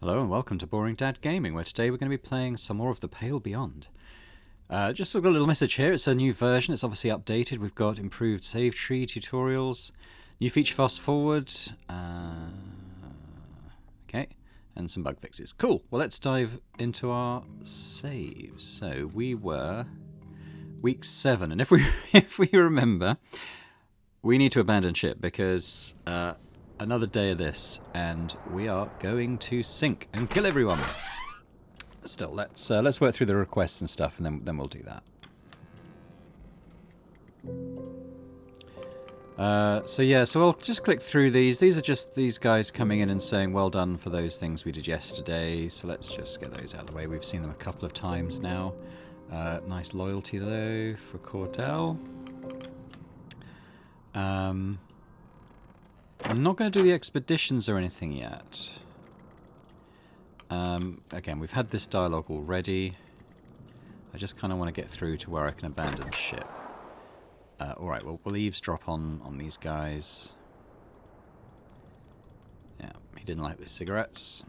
Hello and welcome to Boring Dad Gaming, where today we're going to be playing some more of The Pale Beyond. Just got a little message here. It's a new version. It's obviously updated. We've got improved save tree tutorials, new feature fast forward, okay, and some bug fixes. Cool. Well, let's dive into our saves. So we were week 7, and if we remember, we need to abandon ship because another day of this, and we are going to sink and kill everyone. Still, let's work through the requests and stuff, and then we'll do that. So I'll just click through these. These are just these guys coming in and saying well done for those things we did yesterday. So let's just get those out of the way. We've seen them a couple of times now. Nice loyalty though for Cordell. I'm not going to do the expeditions or anything yet. Again, we've had this dialogue already. I just kind of want to get through to where I can abandon ship. Alright, we'll eavesdrop on these guys. Yeah, he didn't like the cigarettes.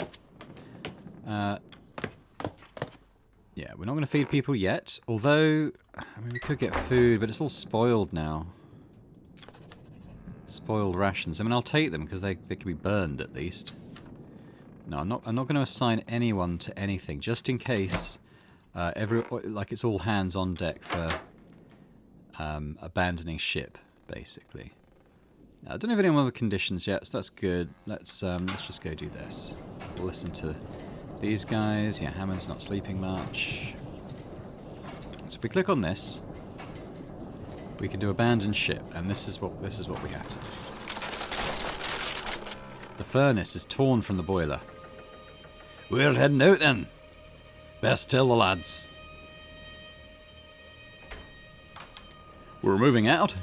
Yeah, we're not going to feed people yet. Although, I mean, we could get food, but it's all spoiled now. Spoiled rations. I mean, I'll take them because they could be burned at least. No, I'm not going to assign anyone to anything, just in case. Like it's all hands on deck for abandoning ship, basically. I don't have any other conditions yet, so that's good. Let's just go do this. We'll listen to these guys. Yeah, Hammond's not sleeping much. So if we click on this, we can do abandon ship, and this is what we have to do. The furnace is torn from the boiler. We're heading out then. Best tell the lads. We're moving out?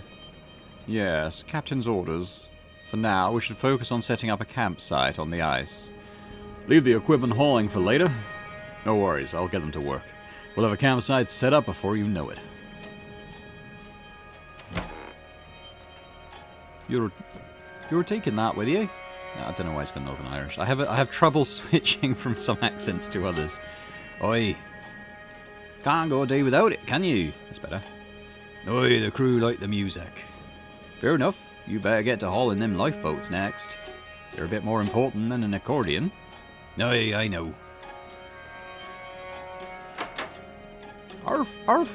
Yes, Captain's orders. For now, we should focus on setting up a campsite on the ice. Leave the equipment hauling for later? No worries, I'll get them to work. We'll have a campsite set up before you know it. You were taking that with you? I don't know why he's got Northern Irish. I have trouble switching from some accents to others. Oi. Can't go a day without it, can you? That's better. Oi, the crew like the music. Fair enough. You better get to hauling them lifeboats next. They're a bit more important than an accordion. Aye, I know. Arf, arf.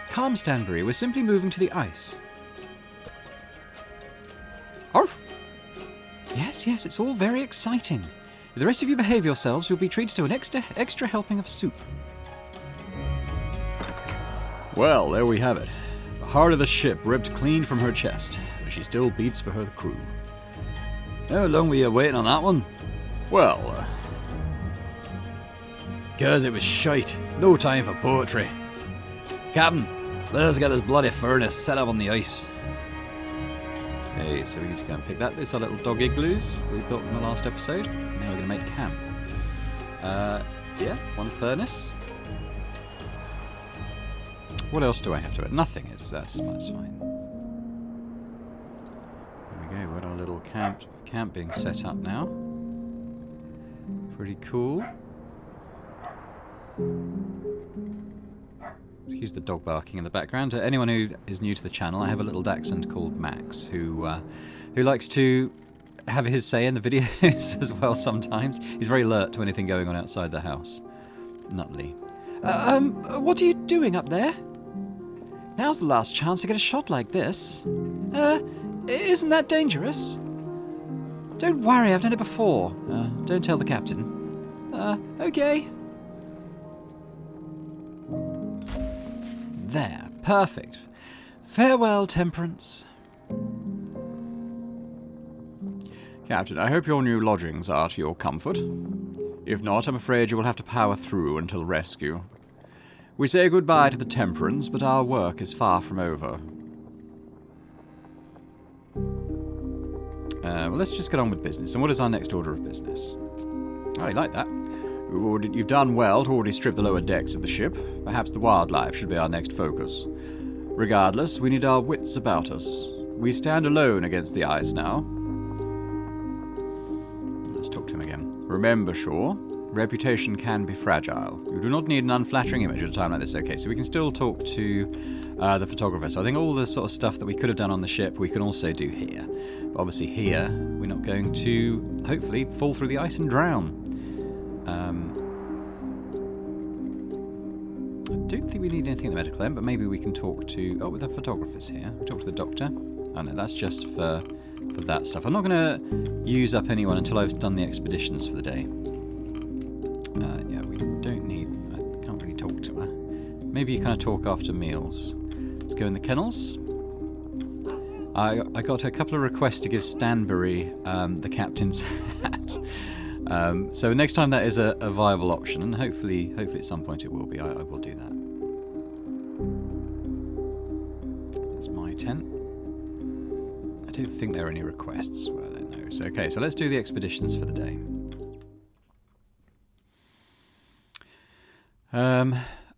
Calm, Stanbury. We're simply moving to the ice. Arf. Yes, it's all very exciting. If the rest of you behave yourselves, you'll be treated to an extra helping of soup. Well, there we have it. The heart of the ship ripped clean from her chest, but she still beats for her crew. How long were you waiting on that one? Well, 'cause it was shite. No time for poetry. Captain, let us get this bloody furnace set up on the ice. Okay, so we need to go and pick that. These are little dog igloos that we built in the last episode. Now we're going to make camp. Yeah, one furnace. What else do I have to add? Nothing. That's fine. There we go. We've got our little camp being set up now. Pretty cool. Excuse the dog barking in the background. Anyone who is new to the channel, I have a little dachshund called Max who likes to have his say in the videos as well sometimes. He's very alert to anything going on outside the house. Nutley. What are you doing up there? Now's the last chance to get a shot like this. Isn't that dangerous? Don't worry, I've done it before. Don't tell the captain. Okay. There, perfect. Farewell, Temperance. Captain, I hope your new lodgings are to your comfort. If not, I'm afraid you will have to power through until rescue. We say goodbye to the Temperance, but our work is far from over. Well, let's just get on with business. And what is our next order of business? Oh, I like that. You've done well to already strip the lower decks of the ship. Perhaps the wildlife should be our next focus. Regardless, we need our wits about us. We stand alone against the ice now. Let's talk to him again. Remember, Shaw, reputation can be fragile. You do not need an unflattering image at a time like this. Okay, so we can still talk to the photographer. So I think all the sort of stuff that we could have done on the ship, we can also do here. But obviously here, we're not going to, hopefully, fall through the ice and drown. I don't think we need anything in the medical end, but maybe we can talk to... Oh, the photographer's here. We talk to the doctor. Oh no, that's just for that stuff. I'm not going to use up anyone until I've done the expeditions for the day. Yeah, we don't need... I can't really talk to her. Maybe you kind of talk after meals. Let's go in the kennels. I got a couple of requests to give Stanbury the captain's hat. So next time that is a viable option, and hopefully at some point it will be. I will do that. That's my tent. I don't think there are any requests, were there? No. So okay, so let's do the expeditions for the day.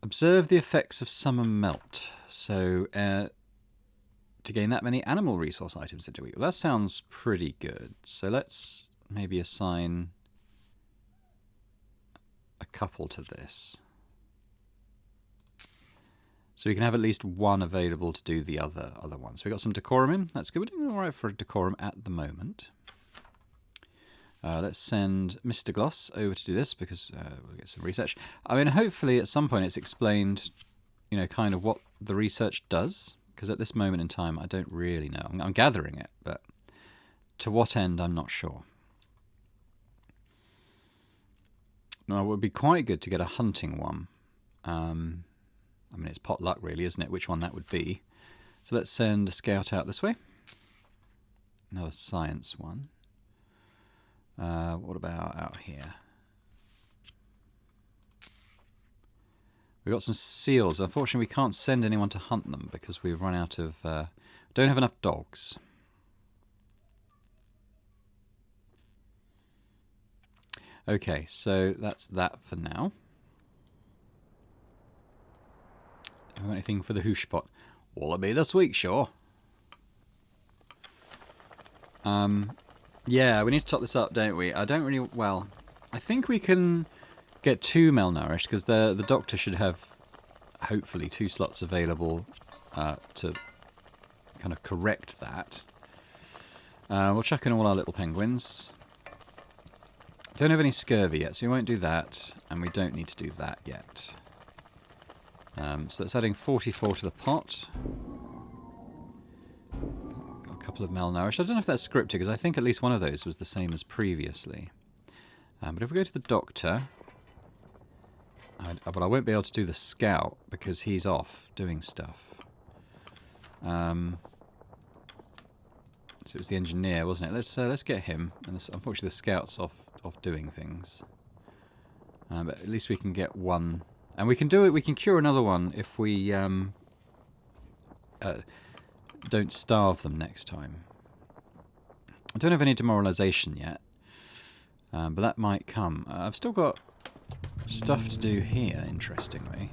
Observe the effects of summer melt. So to gain that many animal resource items into a week. Well, that sounds pretty good. So let's maybe assign a couple to this. So we can have at least one available to do the other one. So we got some decorum in. That's good. We're doing all right for a decorum at the moment. Let's send Mr. Gloss over to do this because we'll get some research. I mean, hopefully at some point it's explained, you know, kind of what the research does. Because at this moment in time, I don't really know. I'm gathering it, but to what end, I'm not sure. Now, it would be quite good to get a hunting one. I mean, it's pot luck, really, isn't it? Which one that would be. So let's send a scout out this way. Another science one. What about out here? We've got some seals. Unfortunately, we can't send anyone to hunt them because we've run out of... don't have enough dogs. Okay, so that's that for now. Have we got anything for the hoosh pot? Will it be this week, sure? Yeah, we need to top this up, don't we? I don't really... Well, I think we can get 2 malnourished because the doctor should have, hopefully, 2 slots available to kind of correct that. We'll chuck in all our little penguins. Don't have any scurvy yet, so we won't do that, and we don't need to do that yet. So that's adding 44 to the pot. Got a couple of malnourished. I don't know if that's scripted, because I think at least one of those was the same as previously. But if we go to the doctor... But I won't be able to do the scout, because he's off doing stuff. So it was the engineer, wasn't it? Let's get him. And unfortunately the scout's off doing things. But at least we can get one... And we can do it, we can cure another one if we don't starve them next time. I don't have any demoralization yet, but that might come. I've still got stuff to do here, interestingly.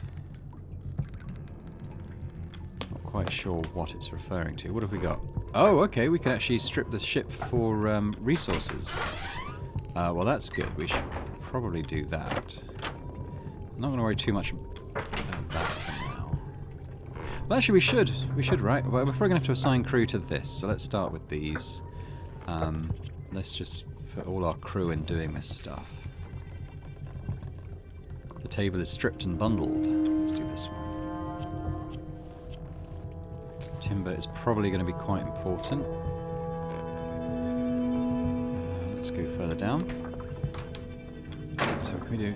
Not quite sure what it's referring to. What have we got? Oh, okay, we can actually strip the ship for resources. Well, that's good. We should probably do that. I'm not going to worry too much about that for now. Well, actually, we should, right? Well, we're probably going to have to assign crew to this, so let's start with these. Let's just put all our crew in doing this stuff. The table is stripped and bundled. Let's do this one. Timber is probably going to be quite important. Let's go further down. So what can we do?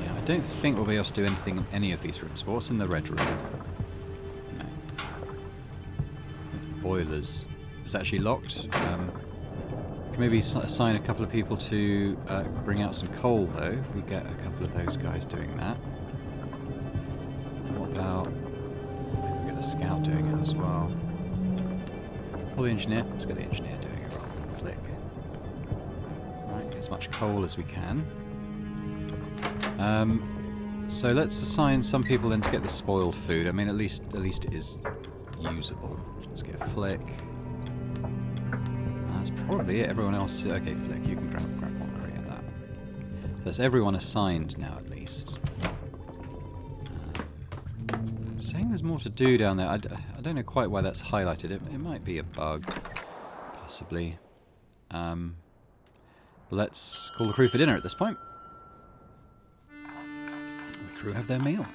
Yeah, I don't think we'll be able to do anything in any of these rooms. But what's in the red room? No. Boilers. It's actually locked. Can maybe assign a couple of people to bring out some coal, though. We get a couple of those guys doing that. What about... Maybe we get the scout doing it as well. Or the engineer. Let's get the engineer doing it rather than Flick. Right, get as much coal as we can. So let's assign some people then to get the spoiled food. I mean, at least it is usable. Let's get Flick. That's probably it. Everyone else... Okay, Flick, you can grab one crate of that. that's everyone assigned now, at least. Saying there's more to do down there. I don't know quite why that's highlighted. It might be a bug, possibly. But let's call the crew for dinner at this point. The crew have their meal.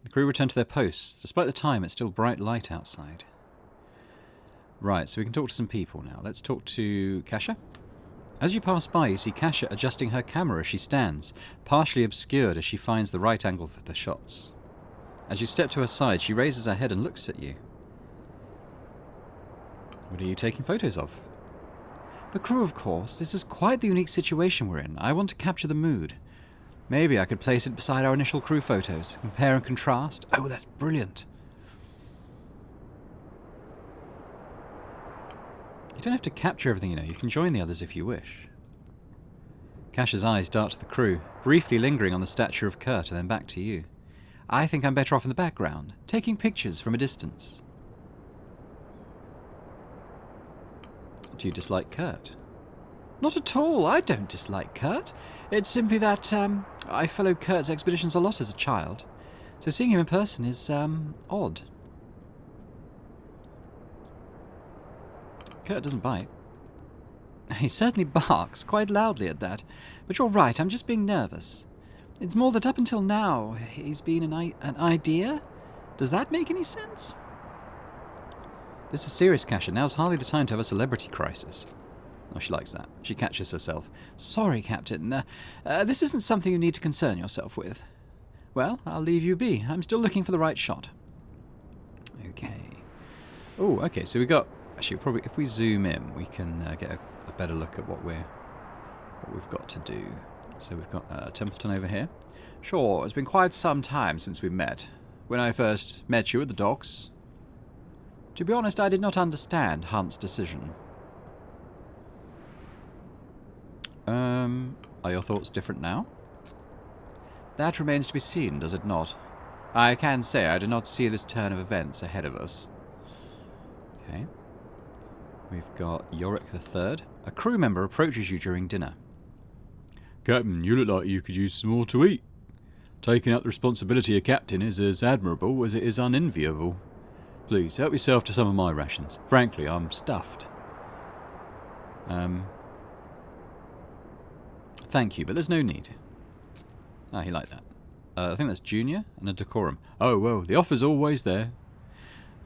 The crew return to their posts. Despite the time, it's still bright light outside. Right, so we can talk to some people now. Let's talk to Kasha. As you pass by, you see Kasha adjusting her camera as she stands, partially obscured as she finds the right angle for the shots. As you step to her side, she raises her head and looks at you. What are you taking photos of? The crew, of course. This is quite the unique situation we're in. I want to capture the mood. Maybe I could place it beside our initial crew photos. Compare and contrast. Oh, that's brilliant. You don't have to capture everything, you know. You can join the others if you wish. Kasha's eyes dart to the crew, briefly lingering on the statue of Kurt and then back to you. I think I'm better off in the background, taking pictures from a distance. Do you dislike Kurt? Not at all. I don't dislike Kurt. It's simply that I followed Kurt's expeditions a lot as a child, so seeing him in person is odd. Kurt doesn't bite. He certainly barks, quite loudly at that. But you're right, I'm just being nervous. It's more that up until now, he's been an idea? Does that make any sense? This is serious, Kasha. Now's hardly the time to have a celebrity crisis. Oh, she likes that. She catches herself. Sorry, Captain. This isn't something you need to concern yourself with. Well, I'll leave you be. I'm still looking for the right shot. Okay. Oh, okay, so we got... Actually, probably if we zoom in, we can get a better look at what we've got to do. So we've got Templeton over here. Sure, it's been quite some time since we met. When I first met you at the docks, to be honest, I did not understand Hunt's decision. Are your thoughts different now? That remains to be seen, does it not? I can say I do not see this turn of events ahead of us. Okay. We've got Yorick III. A crew member approaches you during dinner. Captain, you look like you could use some more to eat. Taking up the responsibility of captain is as admirable as it is unenviable. Please, help yourself to some of my rations. Frankly, I'm stuffed. Thank you, but there's no need. Ah, he liked that. I think that's Junior and a decorum. Oh, well, the offer's always there.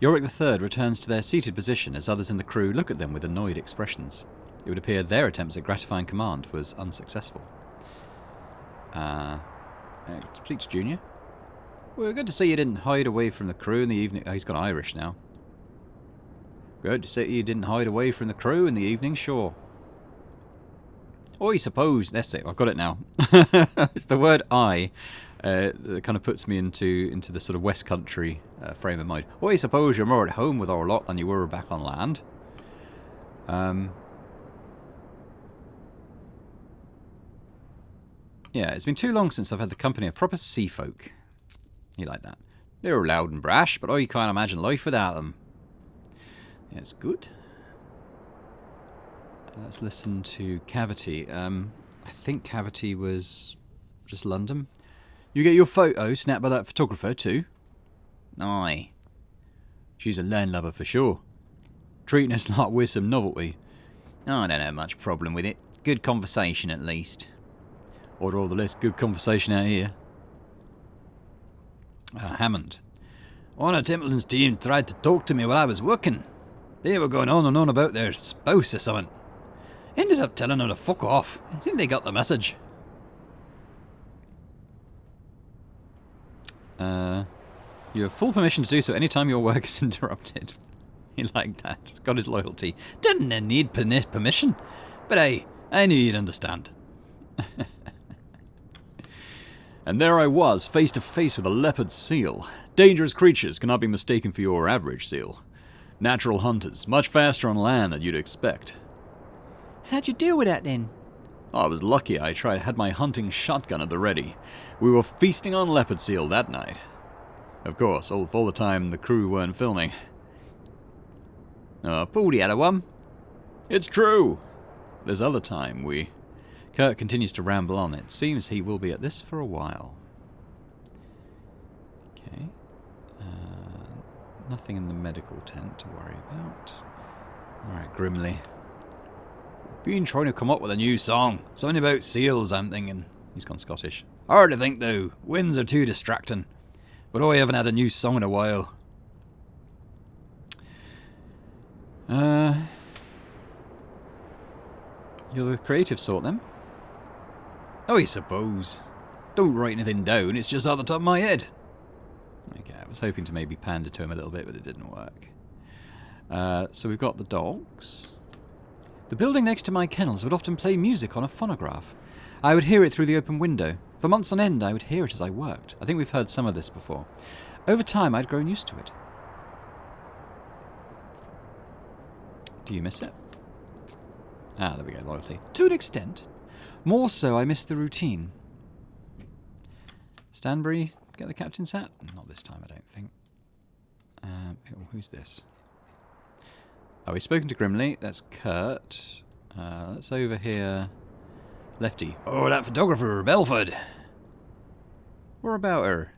Yorick III returns to their seated position as others in the crew look at them with annoyed expressions. It would appear their attempts at gratifying command was unsuccessful. Speak to Junior. Well, good to see you didn't hide away from the crew in the evening. Oh, he's gone Irish now. Good to see you didn't hide away from the crew in the evening, sure. I suppose... That's it, I've got it now. It's the word I that kind of puts me into the sort of West Country frame of mind. I suppose you're more at home with our lot than you were back on land. Yeah, it's been too long since I've had the company of proper sea folk. You like that? They're loud and brash, but I can't imagine life without them. Yeah, it's good. Let's listen to Cavity. I think Cavity was just London. You get your photo snapped by that photographer too? Aye. She's a landlubber for sure. Treating us like we're some novelty. I don't have much problem with it. Good conversation at least. Or all the less good conversation out here. Hammond. One of Templeton's team tried to talk to me while I was working. They were going on and on about their spouse or something. Ended up telling them to fuck off. I think they got the message. You have full permission to do so anytime your work is interrupted. He liked that. Got his loyalty. Didn't need permission. But I knew you'd understand. And there I was, face to face with a leopard seal. Dangerous creatures cannot be mistaken for your average seal. Natural hunters, much faster on land than you'd expect. How'd you deal with that then? I was lucky I had my hunting shotgun at the ready. We were feasting on leopard seal that night. Of course, all the time the crew weren't filming. Baldy had a one. It's true. This other time we... Kurt continues to ramble on. It seems he will be at this for a while. Okay. Nothing in the medical tent to worry about. Alright, Grimly. Been trying to come up with a new song. Something about seals, I'm thinking. He's gone Scottish. Hard to think, though. Winds are too distracting. But I haven't had a new song in a while. You're the creative sort, then? Oh, I suppose. Don't write anything down, it's just off the top of my head. Okay, I was hoping to maybe pander to him a little bit, but it didn't work. So we've got the dogs. The building next to my kennels would often play music on a phonograph. I would hear it through the open window. For months on end, I would hear it as I worked. I think we've heard some of this before. Over time, I'd grown used to it. Do you miss it? Ah, there we go, loyalty. To an extent. More so, I miss the routine. Stanbury, get the captain's hat? Not this time, I don't think. Who's this? Oh, we've spoken to Grimly. That's Kurt. Let's overhear Lefty. Oh, that photographer, Belford. What about her?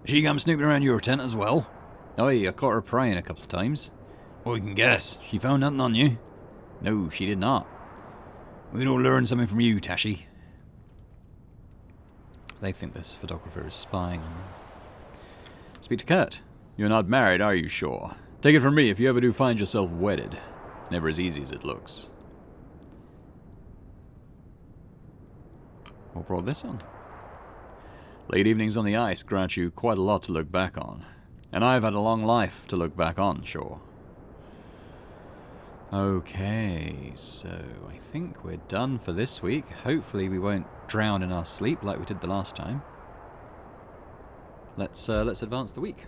She come snooping around your tent as well? Oh, I caught her prying a couple of times. Oh, you can guess. She found nothing on you. No, she did not. We don't learn something from you, Tashi. They think this photographer is spying on them. Speak to Kurt. You're not married, are you sure? Take it from me, if you ever do find yourself wedded, it's never as easy as it looks. What brought this on? Late evenings on the ice grant you quite a lot to look back on. And I've had a long life to look back on, sure. Okay, so I think we're done for this week. Hopefully we won't drown in our sleep like we did the last time. Let's advance the week.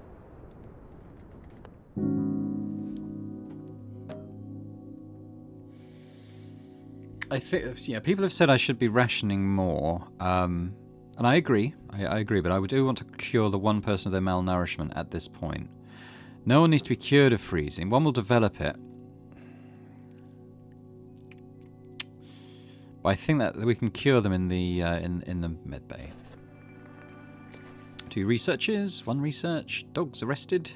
I think, yeah, people have said I should be rationing more, and I agree. I agree, but I do want to cure the one person of their malnourishment at this point. No one needs to be cured of freezing. One will develop it. But I think that we can cure them in the med bay. 2 researches, 1 research, dogs arrested.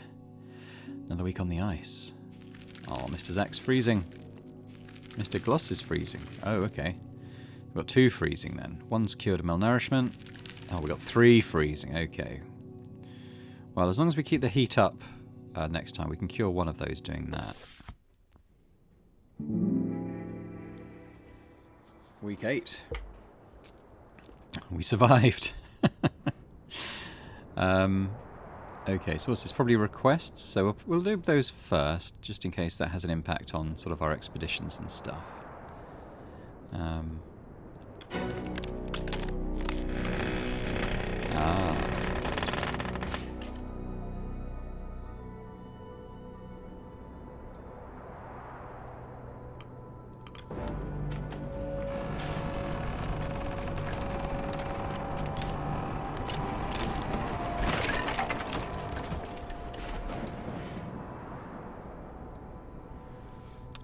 Another week on the ice. Oh, Mr. Zach's freezing. Mr. Gloss is freezing. Oh, okay. We've got 2 freezing then. 1's cured of malnourishment. Oh, we've got 3 freezing. Okay. Well, as long as we keep the heat up next time, we can cure one of those doing that. Week 8. We survived. Okay, so what's this? Probably requests. So we'll do those first, just in case that has an impact on sort of our expeditions and stuff.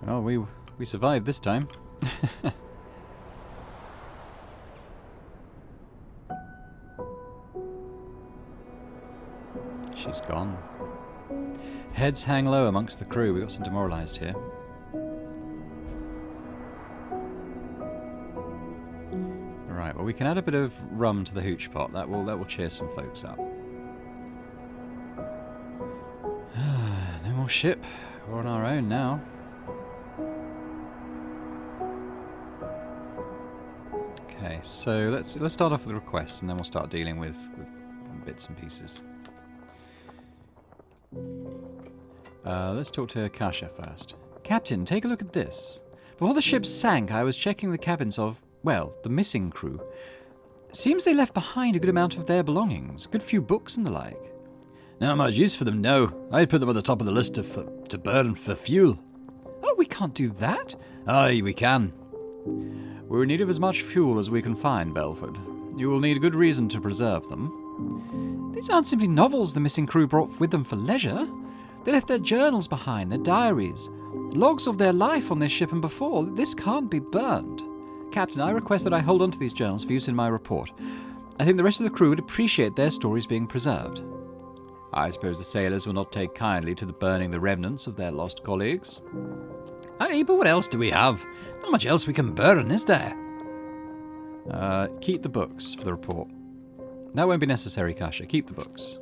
Oh, we survived this time. She's gone. Heads hang low amongst the crew. We got some demoralised here. Alright, well we can add a bit of rum to the hooch pot. That will cheer some folks up. No more ship. We're on our own now. Okay, so let's start off with the requests, and then we'll start dealing with bits and pieces. Let's talk to Kasha first. Captain, take a look at this. Before the ship sank, I was checking the cabins of, well, the missing crew. Seems they left behind a good amount of their belongings, a good few books and the like. Not much use for them, no. I'd put them at the top of the list to burn for fuel. Oh, we can't do that. Aye, we can. We're in need of as much fuel as we can find, Belford. You will need a good reason to preserve them. These aren't simply novels the missing crew brought with them for leisure. They left their journals behind, their diaries. Logs of their life on this ship and before. This can't be burned. Captain, I request that I hold on to these journals for use in my report. I think the rest of the crew would appreciate their stories being preserved. I suppose the sailors will not take kindly to the burning the remnants of their lost colleagues. Aye, but what else do we have? Not much else we can burn, is there? Keep the books for the report. That won't be necessary, Kasha. Keep the books.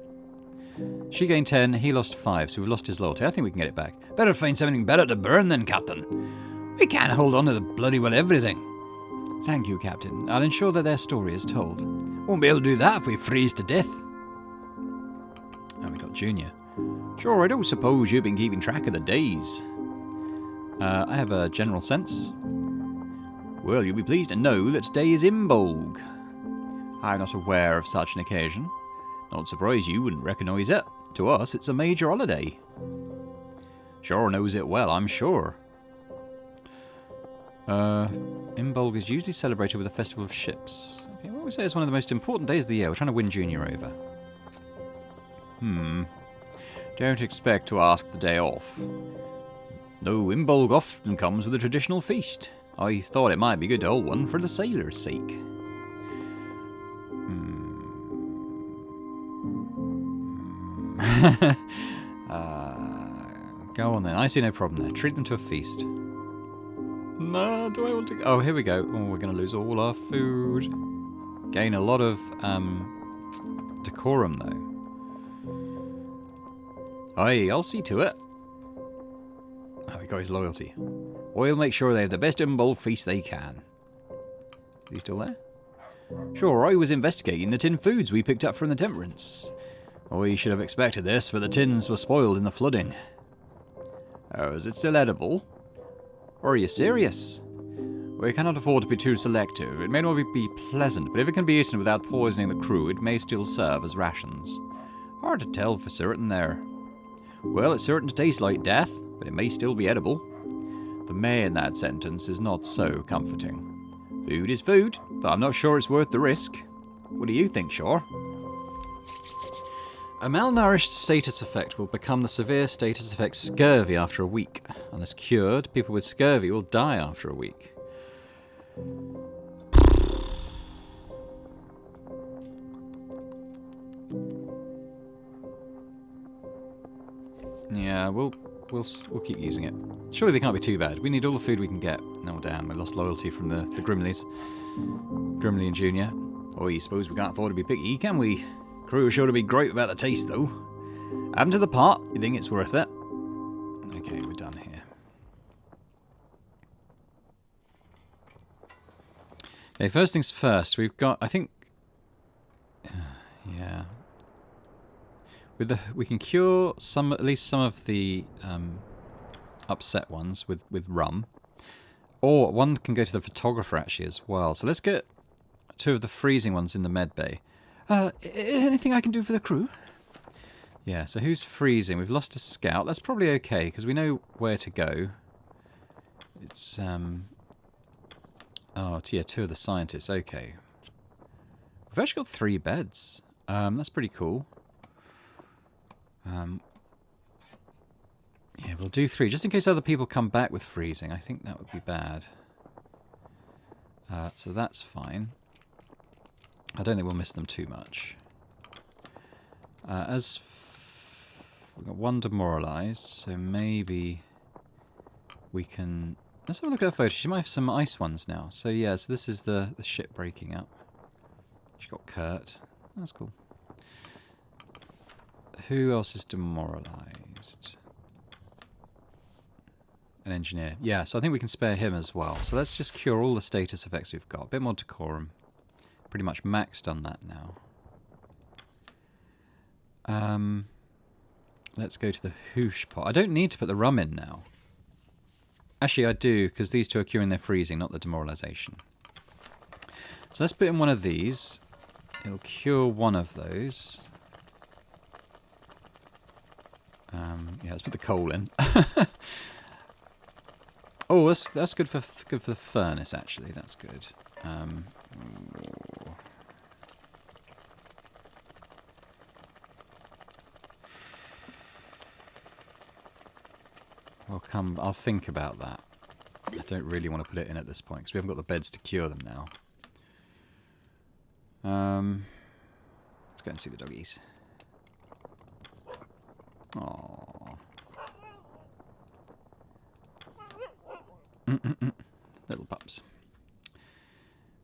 She gained 10, he lost 5, so we've lost his loyalty. I think we can get it back. Better find something better to burn then, Captain. We can't hold on to the bloody well everything. Thank you, Captain. I'll ensure that their story is told. Won't be able to do that if we freeze to death. And we got Junior. Sure, I don't suppose you've been keeping track of the days. I have a general sense. Well, you'll be pleased to know that today is Imbolg. I'm not aware of such an occasion. Not surprised you wouldn't recognise it. To us, it's a major holiday. Sure knows it well, I'm sure. Imbolg is usually celebrated with a festival of ships. Okay, what would we say is one of the most important days of the year? We're trying to win Junior over. Don't expect to ask the day off. Though Imbolg often comes with a traditional feast. I thought it might be good to hold one for the sailors' sake. Go on then. I see no problem there. Treat them to a feast. No, do I want to... Oh, here we go. Oh, we're going to lose all our food. Gain a lot of decorum, though. Aye, I'll see to it. Oh, we got his loyalty. We'll make sure they have the best Imbolg feast they can. Is he still there? Sure, I was investigating the tin foods we picked up from the Temperance. We should have expected this, but the tins were spoiled in the flooding. Oh, is it still edible? Or are you serious? We cannot afford to be too selective. It may not be pleasant, but if it can be eaten without poisoning the crew, it may still serve as rations. Hard to tell for certain there. Well, it's certain to taste like death, but it may still be edible. The may in that sentence is not so comforting. Food is food, but I'm not sure it's worth the risk. What do you think, Shaw? A malnourished status effect will become the severe status effect scurvy after a week. Unless cured, people with scurvy will die after a week. Yeah, we'll keep using it. Surely they can't be too bad. We need all the food we can get. Oh damn, we lost loyalty from the Grimleys. Grimley and Junior. Oh, you suppose we can't afford to be picky, can we? Crew are sure to be great about the taste, though. Add them to the pot. You think it's worth it? Okay, we're done here. Okay, first things first. We've got, I think... yeah. We can cure at least some of the upset ones with rum. Or one can go to the photographer, actually, as well. So let's get 2 of the freezing ones in the med bay. Anything I can do for the crew? Yeah, so who's freezing? We've lost a scout. That's probably okay, because we know where to go. It's, oh, yeah, 2 of the scientists. Okay. We've actually got 3 beds. That's pretty cool. Yeah, we'll do 3, just in case other people come back with freezing. I think that would be bad. So that's fine. I don't think we'll miss them too much. We've got 1 demoralised, so maybe we can... Let's have a look at her photo. She might have some ice ones now. So yeah, so this is the ship breaking up. She got Kurt. That's cool. Who else is demoralised? An engineer. Yeah, so I think we can spare him as well. So let's just cure all the status effects we've got. A bit more decorum. Pretty much maxed on that now. Let's go to the hoosh pot. I don't need to put the rum in now. Actually, I do, because these 2 are curing their freezing, not the demoralisation. So let's put in one of these. It'll cure one of those. Yeah, let's put the coal in. Oh, that's good for the furnace, actually. That's good. Well, I'll think about that. I don't really want to put it in at this point because we haven't got the beds to cure them now. Let's go and see the doggies. Aww. Little pups.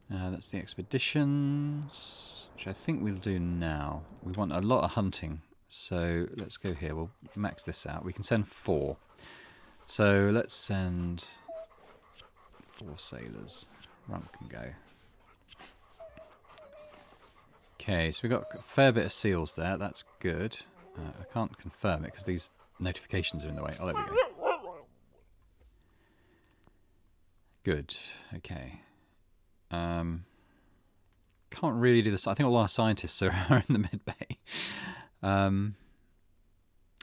That's the expeditions, which I think we'll do now. We want a lot of hunting, so let's go here. We'll max this out. We can send 4. So let's send 4 sailors. Rump can go. Okay, so we've got a fair bit of seals there. That's good. I can't confirm it because these notifications are in the way. Oh, there we go. Good. Okay. Can't really do this. I think all our scientists are in the mid bay. I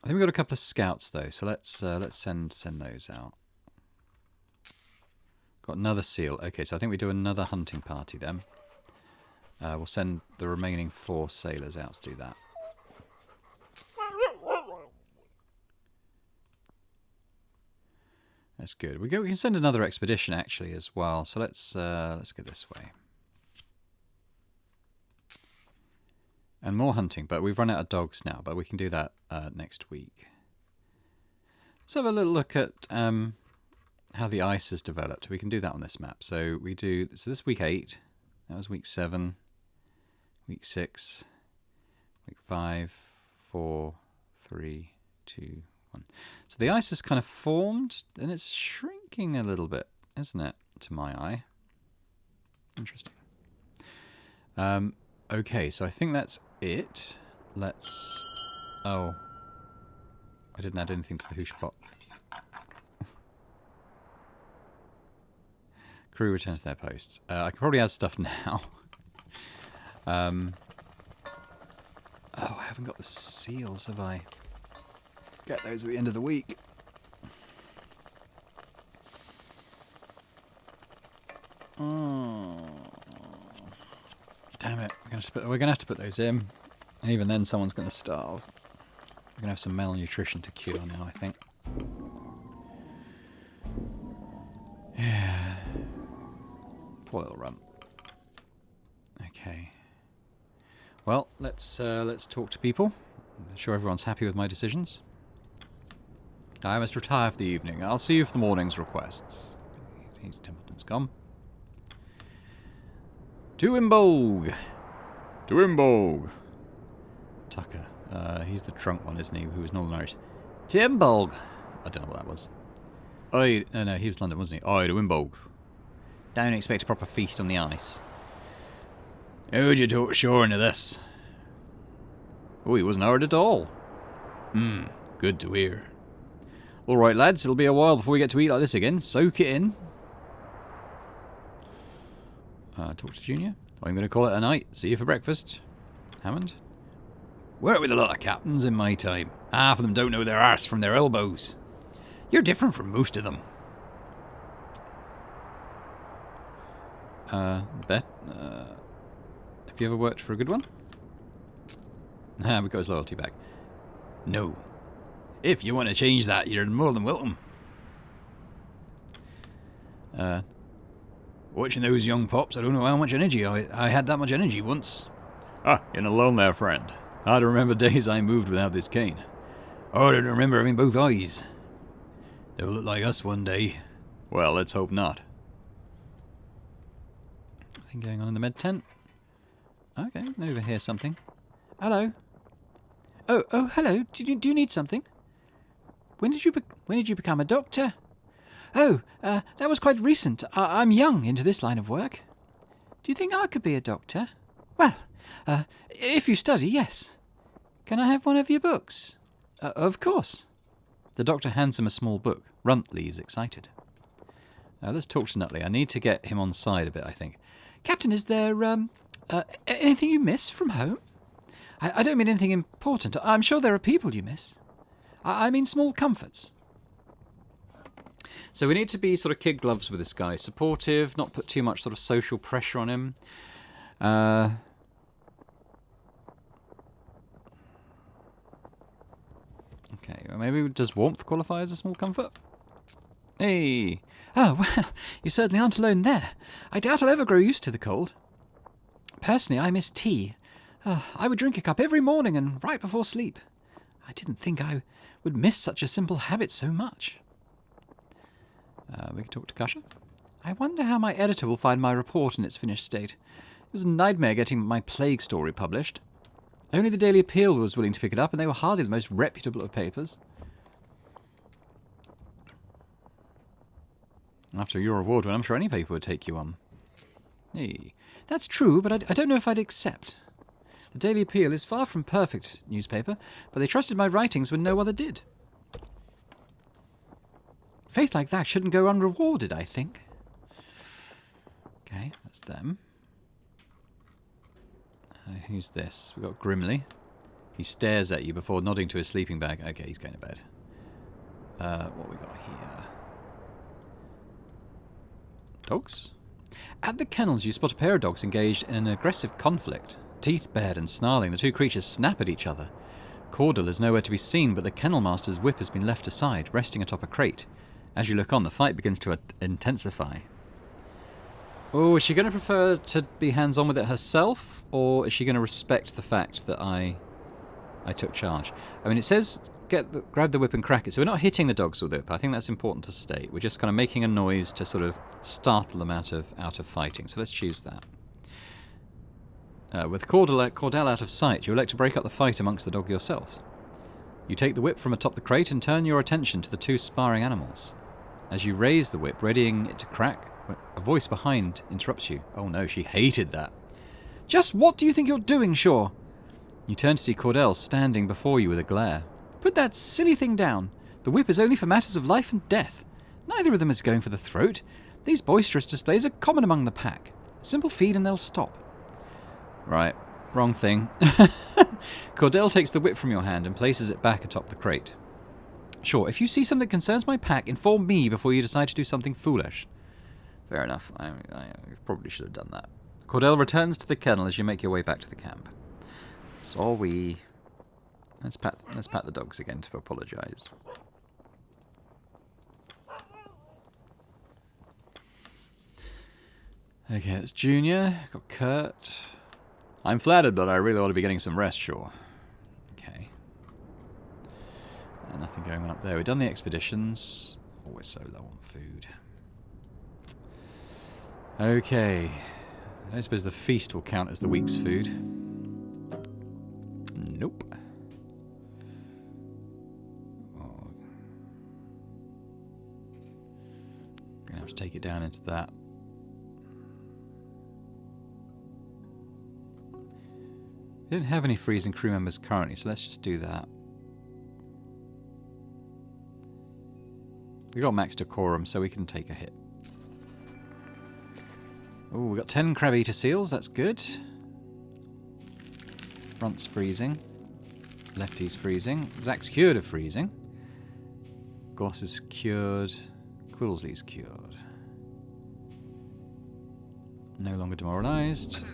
think we've got a couple of scouts though, so let's send those out. Got another seal. Okay, so I think we do another hunting party then. We'll send the remaining 4 sailors out to do that. That's good. We can send another expedition actually as well. So let's go this way. And more hunting, but we've run out of dogs now. But we can do that next week. Let's have a little look at how the ice has developed. We can do that on this map. So we do. So this week 8. That was week 7. Week 6. Week 5. 4. 3. 2. So the ice has kind of formed, and it's shrinking a little bit, isn't it, to my eye? Interesting. Okay, so I think that's it. Let's... Oh. I didn't add anything to the hoosh pot. Crew returns to their posts. I can probably add stuff now. Oh, I haven't got the seals, have I? Get those at the end of the week. Oh, damn it! We're gonna have to put those in. And even then, someone's gonna starve. We're gonna have some malnutrition to cure now, I think. Yeah. Poor little rump. Okay. Well, let's talk to people. I'm sure everyone's happy with my decisions. I must retire for the evening. I'll see you for the morning's requests. He's Templeton's gone. To Imbolg! To Imbolg! Tucker. He's the drunk one, isn't he? Who was Northern Irish. To Imbolg! I don't know what that was. No, he was London, wasn't he? To Imbolg. Don't expect a proper feast on the ice. How'd you talk shore into this? Oh, he wasn't hard at all. Good to hear. All right, lads, it'll be a while before we get to eat like this again. Soak it in. Talk to Junior. I'm going to call it a night. See you for breakfast. Hammond. Worked with a lot of captains in my time. Half of them don't know their arse from their elbows. You're different from most of them. Beth, have you ever worked for a good one? We got his loyalty back. No. If you want to change that, you're more than welcome. Watching those young pops, I don't know how much energy I had that much energy once. You're not alone there, friend. I remember days I moved without this cane. I don't remember having both eyes. They'll look like us one day. Well, let's hope not. Nothing going on in the med tent. Okay, over here something. Hello. Oh, hello. Do you need something? When did you become a doctor? Oh, that was quite recent. I'm young into this line of work. Do you think I could be a doctor? Well, if you study, yes. Can I have one of your books? Of course. The doctor hands him a small book. Runt leaves excited. Let's talk to Nutley. I need to get him on side a bit, I think. Captain, is there anything you miss from home? I don't mean anything important. I'm sure there are people you miss. I mean small comforts. So we need to be sort of kid gloves with this guy. Supportive, not put too much sort of social pressure on him. Okay, well maybe does warmth qualify as a small comfort? Hey! Oh, well, you certainly aren't alone there. I doubt I'll ever grow used to the cold. Personally, I miss tea. I would drink a cup every morning and right before sleep. I didn't think I would miss such a simple habit so much. We can talk to Kasha. I wonder how my editor will find my report in its finished state. It was a nightmare getting my plague story published. Only the Daily Appeal was willing to pick it up, and they were hardly the most reputable of papers. After your award win, I'm sure any paper would take you on. Hey, that's true, but I don't know if I'd accept. The Daily Appeal is far from perfect newspaper, but they trusted my writings when no other did. Faith like that shouldn't go unrewarded, I think. Okay, that's them. Who's this? We've got Grimly. He stares at you before nodding to his sleeping bag. Okay, he's going to bed. What we got here? Dogs? At the kennels, you spot a pair of dogs engaged in an aggressive conflict. Teeth bared and snarling, the two creatures snap at each other. Cordell is nowhere to be seen, but the kennel master's whip has been left aside, resting atop a crate. As you look on, the fight begins to intensify. Oh, is she going to prefer to be hands-on with it herself, or is she going to respect the fact that I took charge? I mean, it says grab the whip and crack it, so we're not hitting the dogs with the whip. I think that's important to state. We're just kind of making a noise to sort of startle them out of fighting. So let's choose that. With Cordell out of sight, you elect to break up the fight amongst the dog yourselves. You take the whip from atop the crate and turn your attention to the two sparring animals. As you raise the whip, readying it to crack, a voice behind interrupts you. Oh no, she hated that. Just what do you think you're doing, Shaw? You turn to see Cordell standing before you with a glare. Put that silly thing down. The whip is only for matters of life and death. Neither of them is going for the throat. These boisterous displays are common among the pack. Simple feed and they'll stop. Right, wrong thing. Cordell takes the whip from your hand and places it back atop the crate. Sure, if you see something that concerns my pack, inform me before you decide to do something foolish. Fair enough. I probably should have done that. Cordell returns to the kennel as you make your way back to the camp. Sorry. Let's pat the dogs again to apologise. Okay, it's Junior. Got Kurt. I'm flattered, but I really ought to be getting some rest, sure. Okay. Nothing going on up there. We've done the expeditions. Oh, we're so low on food. Okay. I don't suppose the feast will count as the week's food. Nope. Oh. Gonna have to take it down into that. We don't have any freezing crew members currently, so let's just do that. We got max decorum, so we can take a hit. Oh, we got 10 crab-eater seals, that's good. Front's freezing. Lefty's freezing. Zach's cured of freezing. Gloss is cured. Quillsy's cured. No longer demoralised.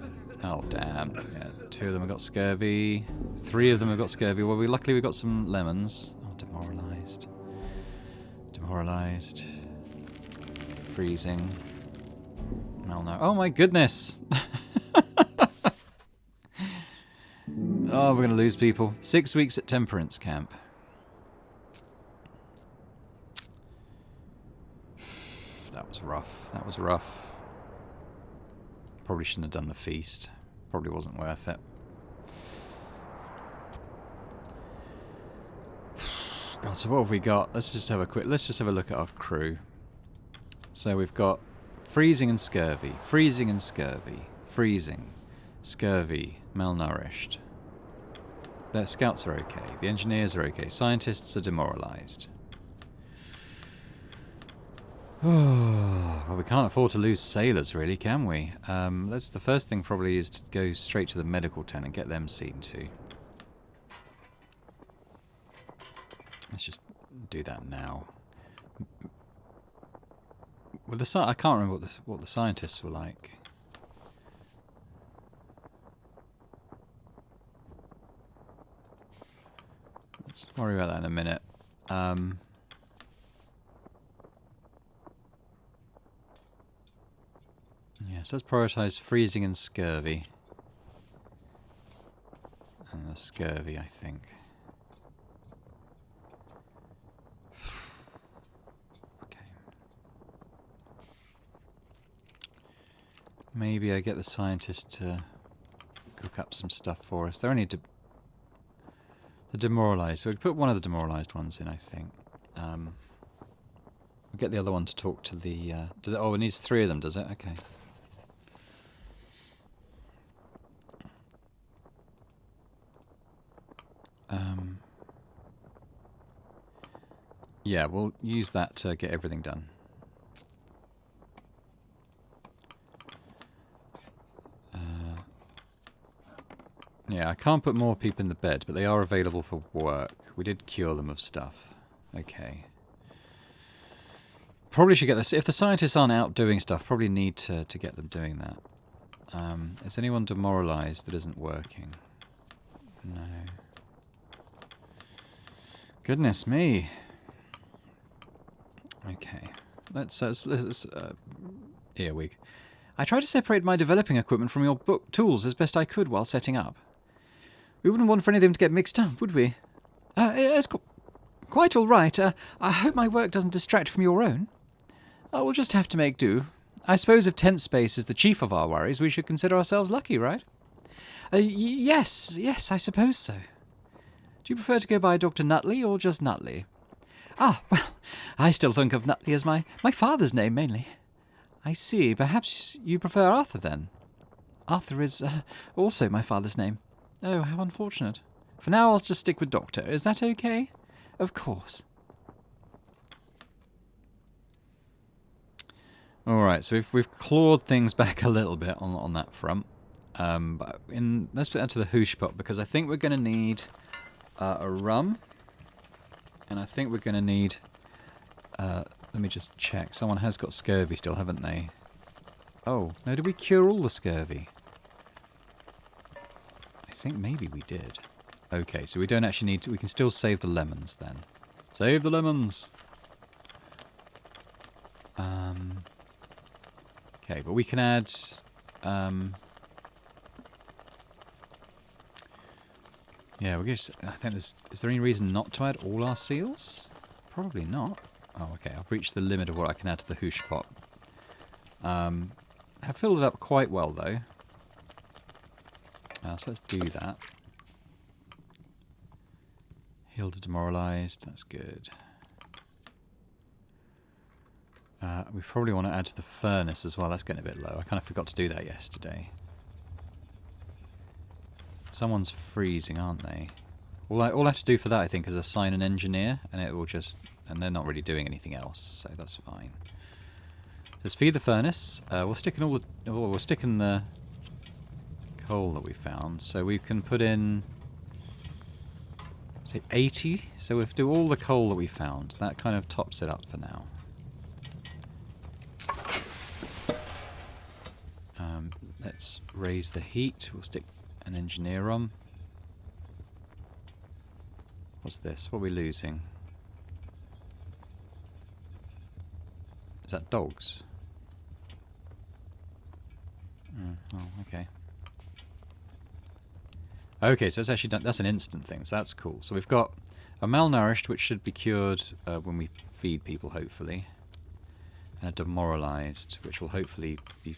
Oh, damn. Yeah, 2 of them have got scurvy. 3 of them have got scurvy. Well, luckily we've got some lemons. Oh, demoralised. Demoralised. Freezing. Oh my goodness! Oh, we're going to lose people. 6 weeks at Temperance Camp. That was rough. That was rough. Probably shouldn't have done the feast. Probably wasn't worth it. God, so what have we got? Let's just have a look at our crew. So we've got freezing and scurvy, freezing and scurvy, freezing, scurvy, malnourished. Their scouts are okay, the engineers are okay, scientists are demoralised. Well, we can't afford to lose sailors, really, can we? The first thing probably is to go straight to the medical tent and get them seen to. Let's just do that now. Well, I can't remember what the scientists were like. Let's worry about that in a minute. Yeah, so let's prioritise freezing and scurvy. And the scurvy, I think. Okay. Maybe I get the scientist to cook up some stuff for us. They're only the demoralised. So we put one of the demoralised ones in, I think. We'll get the other one to talk to the... oh, it needs 3 of them, does it? Okay. Yeah, we'll use that to get everything done. Yeah, I can't put more people in the bed, but they are available for work. We did cure them of stuff. Okay. Probably should get this. If the scientists aren't out doing stuff, probably need to get them doing that. Is anyone demoralised that isn't working? No. Goodness me. Okay. Let's earwig. I tried to separate my developing equipment from your book tools as best I could while setting up. We wouldn't want for any of them to get mixed up, would we? It's quite all right. I hope my work doesn't distract from your own. We'll just have to make do. I suppose if tent space is the chief of our worries, we should consider ourselves lucky, right? Yes, I suppose so. Do you prefer to go by Dr. Nutley or just Nutley? Ah, well, I still think of Nutley as my father's name, mainly. I see. Perhaps you prefer Arthur, then? Arthur is also my father's name. Oh, how unfortunate. For now, I'll just stick with Doctor. Is that okay? Of course. Alright, so we've clawed things back a little bit on that front. But let's put that to the hoosh pot, because I think we're going to need a rum. And I think we're going to need... let me just check. Someone has got scurvy still, haven't they? Oh, no, did we cure all the scurvy? I think maybe we did. Okay, so we don't actually need to... We can still save the lemons, then. Save the lemons! Okay, but we can add... yeah, we guess... I think there's... Is there any reason not to add all our seals? Probably not. Oh, okay, I've reached the limit of what I can add to the hoosh pot. I've filled it up quite well, though. So let's do that. Healed and demoralised, that's good. We probably want to add to the furnace as well, that's getting a bit low. I kind of forgot to do that yesterday. Someone's freezing, aren't they? All I have to do for that, I think, is assign an engineer, and it will just... And they're not really doing anything else, so that's fine. Let's feed the furnace. We'll stick in all the... Oh, we'll stick in the coal that we found. So we can put in... Say 80? So we'll do all the coal that we found. That kind of tops it up for now. Let's raise the heat. We'll stick an engineer on. What's this? What are we losing? Is that dogs? Oh, okay. Okay, so it's actually done. That's an instant thing, so that's cool. So we've got a malnourished, which should be cured when we feed people, hopefully, and a demoralised, which will hopefully be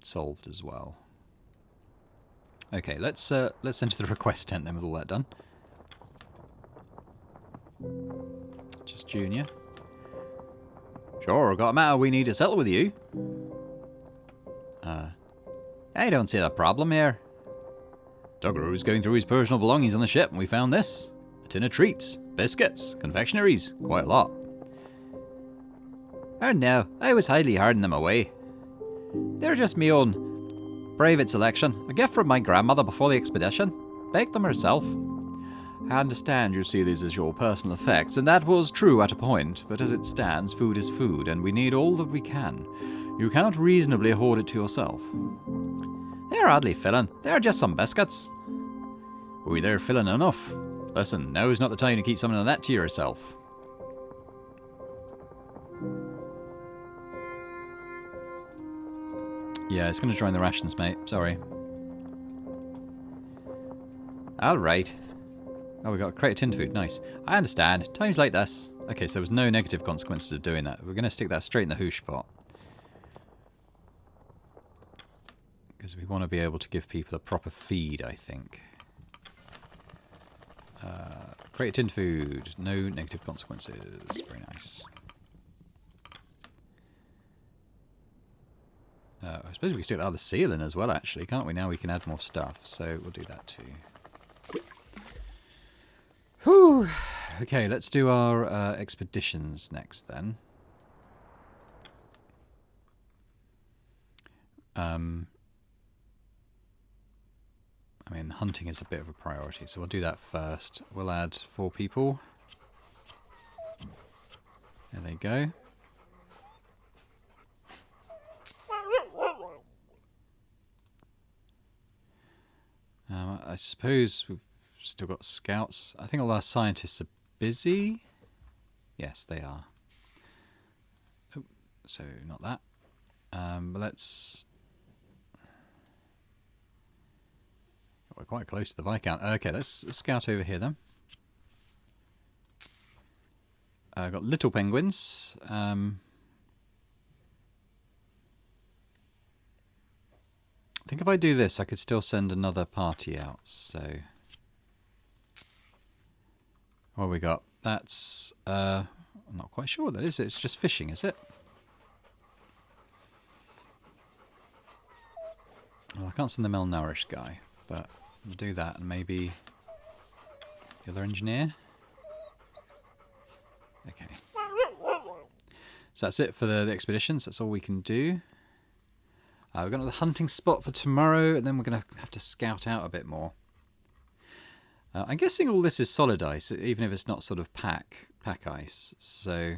solved as well. Okay, let's enter the request tent then with all that done. Just Junior. Sure, got a matter we need to settle with you. I don't see the problem here. Doggeroo was going through his personal belongings on the ship and we found this. A tin of treats, biscuits, confectionaries, quite a lot. Oh no, I was hardly hiding them away. They're just me own private selection, a gift from my grandmother before the expedition. Baked them herself. I understand you see these as your personal effects, and that was true at a point, but as it stands, food is food, and we need all that we can. You cannot reasonably hoard it to yourself. They're hardly filling. They're just some biscuits. Oh, they're filling enough. Listen, now is not the time to keep something of that to yourself. Yeah, it's going to join the rations, mate. Sorry. Alright. Oh, we got a crate of tinned food. Nice. I understand. Times like this. Okay, so there was no negative consequences of doing that. We're going to stick that straight in the hoosh pot. Because we want to be able to give people a proper feed, I think. Crate of tinned food. No negative consequences. Very nice. I suppose we can stick the other seal in as well, actually, can't we? Now we can add more stuff, so we'll do that too. Whew. Okay, let's do our expeditions next then. I mean, hunting is a bit of a priority, so we'll do that first. We'll add 4 people. There they go. I suppose we've still got scouts. I think all our scientists are busy. Yes, they are. Oh, so not that. But let's... We're quite close to the Viscount. Okay, let's scout over here then. I've got little penguins. I think if I do this, I could still send another party out, so... What have we got? That's... I'm not quite sure what that is. It's just fishing, is it? Well, I can't send the malnourished guy, but we'll do that, and maybe... the other engineer? Okay. So that's it for the expeditions. That's all we can do. We've got another hunting spot for tomorrow, and then we're going to have to scout out a bit more. I'm guessing all this is solid ice, even if it's not sort of pack ice. So,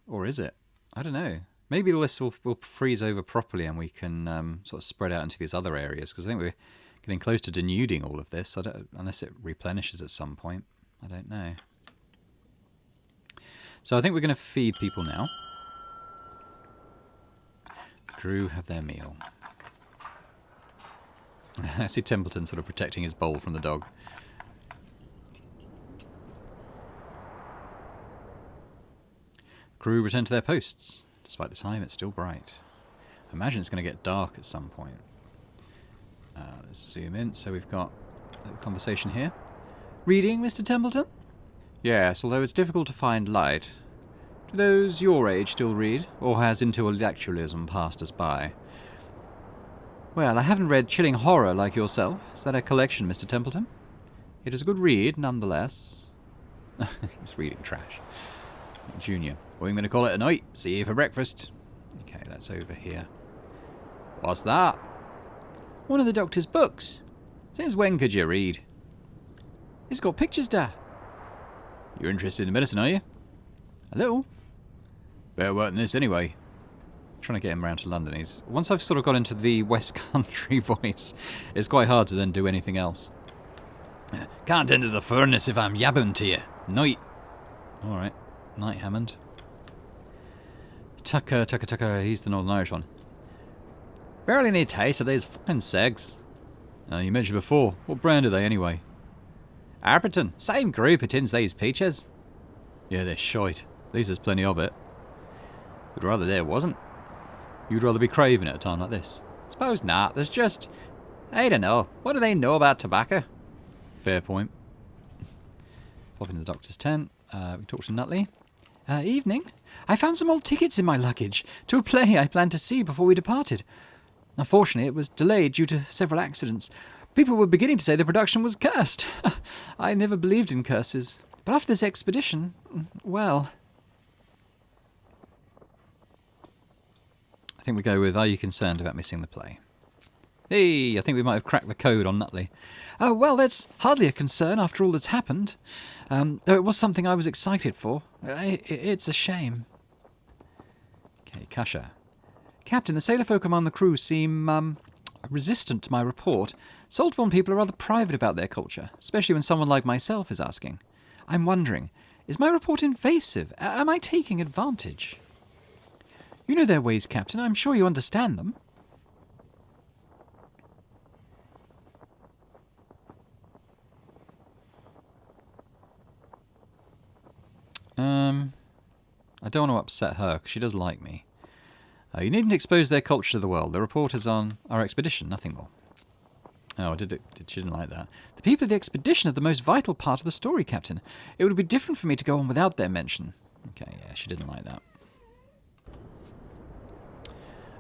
or is it? I don't know. Maybe all this will freeze over properly, and we can sort of spread out into these other areas. Because I think we're getting close to denuding all of this. Unless it replenishes at some point. I don't know. So I think we're going to feed people now. Crew have their meal. I see Templeton sort of protecting his bowl from the dog. Crew return to their posts. Despite the time, it's still bright. I imagine it's going to get dark at some point. Let's zoom in. So we've got a conversation here. Reading, Mr. Templeton? Yes, although it's difficult to find light. Do those your age still read, or has intellectualism passed us by? Well, I haven't read chilling horror like yourself. Is that a collection, Mr. Templeton? It is a good read, nonetheless. He's reading trash. Junior. Well, I'm going to call it a night. See you for breakfast. Okay, that's over here. What's that? One of the doctor's books. Since when could you read? It's got pictures, Dad. You're interested in medicine, are you? A little. Better work than this anyway. I'm trying to get him around to London. Once I've sort of got into the West Country voice, it's quite hard to then do anything else. Can't enter the furnace if I'm yabbing to you. Night. Alright. Night, Hammond. Tucker, he's the Northern Irish one. Barely any taste of these fucking segs. You mentioned before. What brand are they anyway? Arperton. Same group it tins these peaches. Yeah, they're shite. At least there's plenty of it. Would rather there wasn't. You'd rather be craving at a time like this? Suppose not. There's just... I don't know. What do they know about tobacco? Fair point. Pop into the doctor's tent. We talked to Nutley. Evening. I found some old tickets in my luggage to a play I planned to see before we departed. Unfortunately, it was delayed due to several accidents. People were beginning to say the production was cursed. I never believed in curses. But after this expedition, well... I think we go with, are you concerned about missing the play? Hey, I think we might have cracked the code on Nutley. Oh, well, that's hardly a concern after all that's happened. Though it was something I was excited for. It's a shame. Okay, Kasha. Captain, the sailor folk among the crew seem, resistant to my report. Saltborn people are rather private about their culture, especially when someone like myself is asking. I'm wondering, is my report invasive? Am I taking advantage? You know their ways, Captain. I'm sure you understand them. I don't want to upset her, because she does like me. You needn't expose their culture to the world. The report is on our expedition, nothing more. Oh, she didn't like that. The people of the expedition are the most vital part of the story, Captain. It would be different for me to go on without their mention. Okay, yeah, she didn't like that.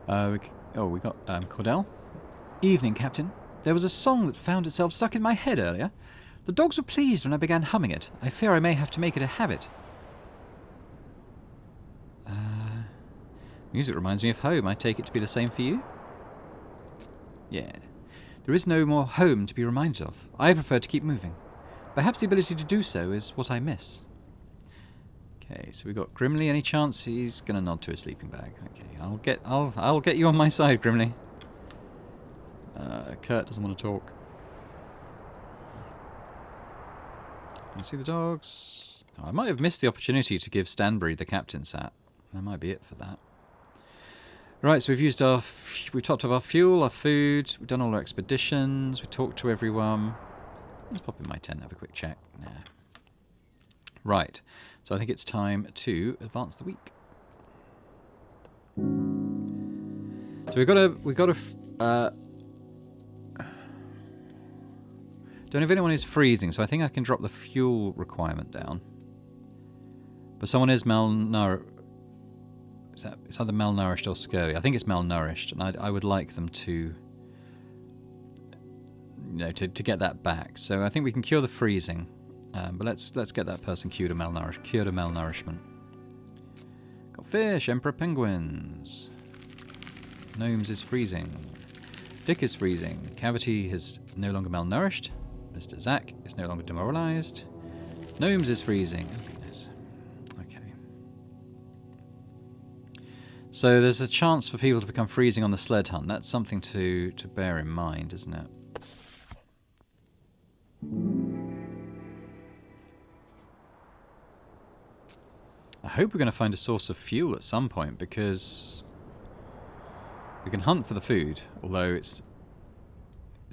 We got Cordell. Evening, Captain. There was a song that found itself stuck in my head earlier. The dogs were pleased when I began humming it. I fear I may have to make it a habit. Music reminds me of home. I take it to be the same for you? Yeah. There is no more home to be reminded of. I prefer to keep moving. Perhaps the ability to do so is what I miss. Okay, so we've got Grimly. Any chance he's gonna nod to his sleeping bag? Okay, I'll get you on my side, Grimly. Kurt doesn't want to talk. I see the dogs. Oh, I might have missed the opportunity to give Stanbury the captain's hat. That might be it for that. Right, so we've topped up our fuel, our food, we've done all our expeditions, we talked to everyone. Let's pop in my tent and have a quick check. Nah. Right, so I think it's time to advance the week. So we've got a don't know if anyone is freezing, so I think I can drop the fuel requirement down. But someone is malnourished. It's either malnourished or scurvy. I think it's malnourished, and I would like them to, to get that back. So I think we can cure the freezing, but let's get that person cured of malnourishment. Got fish, emperor penguins. Gnomes is freezing. Dick is freezing. Cavity is no longer malnourished. Mr. Zack is no longer demoralized. Gnomes is freezing. Oh, goodness. Okay. So there's a chance for people to become freezing on the sled hunt. That's something to bear in mind, isn't it? I hope we're going to find a source of fuel at some point, because we can hunt for the food, although it's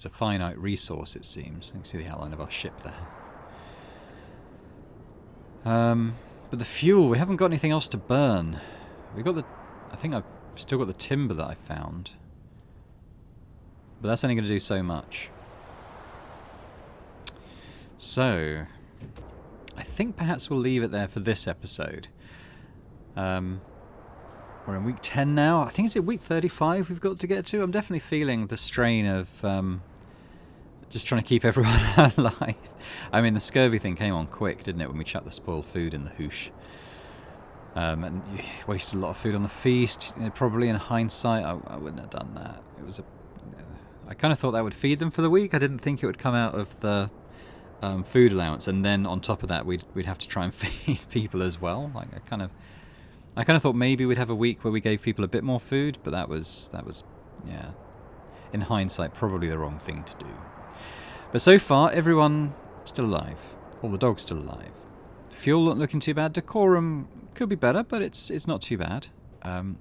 a finite resource, it seems. You can see the outline of our ship there. But the fuel, we haven't got anything else to burn. We got I think I've still got the timber that I found, but that's only going to do so much. So I think perhaps we'll leave it there for this episode. We're in week 10 now. I think it's at week 35 we've got to get to. I'm definitely feeling the strain of just trying to keep everyone alive. I mean, the scurvy thing came on quick, didn't it, when we chucked the spoiled food in the hoosh. And wasted a lot of food on the feast. Probably in hindsight, I wouldn't have done that. I kind of thought that would feed them for the week. I didn't think it would come out of the food allowance, and then on top of that, we'd have to try and feed people as well. Like I kind of thought maybe we'd have a week where we gave people a bit more food, but that was yeah, in hindsight, probably the wrong thing to do. But so far, everyone still alive. All the dogs still alive. Fuel not looking too bad. Decorum could be better, but it's not too bad.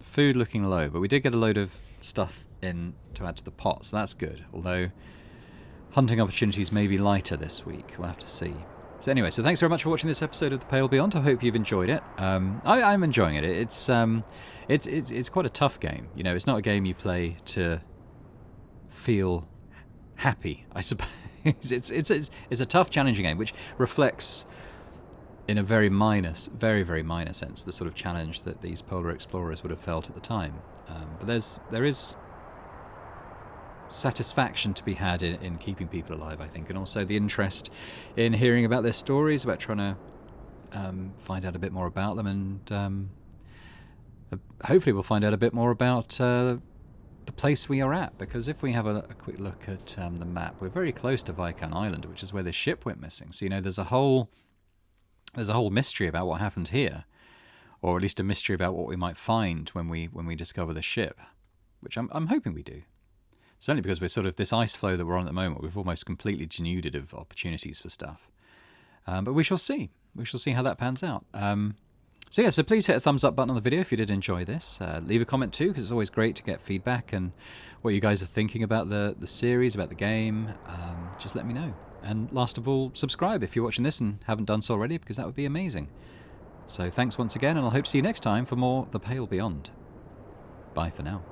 Food looking low, but we did get a load of stuff in to add to the pot, so that's good. Although hunting opportunities may be lighter this week. We'll have to see. So anyway, so thanks very much for watching this episode of The Pale Beyond. I hope you've enjoyed it. I'm enjoying it. It's quite a tough game. It's not a game you play to feel happy, I suppose. It's a tough, challenging game, which reflects, in a very very minor sense, the sort of challenge that these polar explorers would have felt at the time. But there is satisfaction to be had in keeping people alive, I think, and also the interest in hearing about their stories, about trying to find out a bit more about them, and hopefully we'll find out a bit more about the place we are at, because if we have a quick look at the map, we're very close to Viscount Island, which is where this ship went missing. So there's a whole mystery about what happened here, or at least a mystery about what we might find when we discover the ship, which I'm hoping we do. Certainly because we're sort of this ice flow that we're on at the moment, we've almost completely denuded of opportunities for stuff. But we shall see. We shall see how that pans out. So yeah, so please hit a thumbs up button on the video if you did enjoy this. Leave a comment too, because it's always great to get feedback and what you guys are thinking about the series, about the game. Just let me know. And last of all, subscribe if you're watching this and haven't done so already, because that would be amazing. So thanks once again, and I'll hope to see you next time for more The Pale Beyond. Bye for now.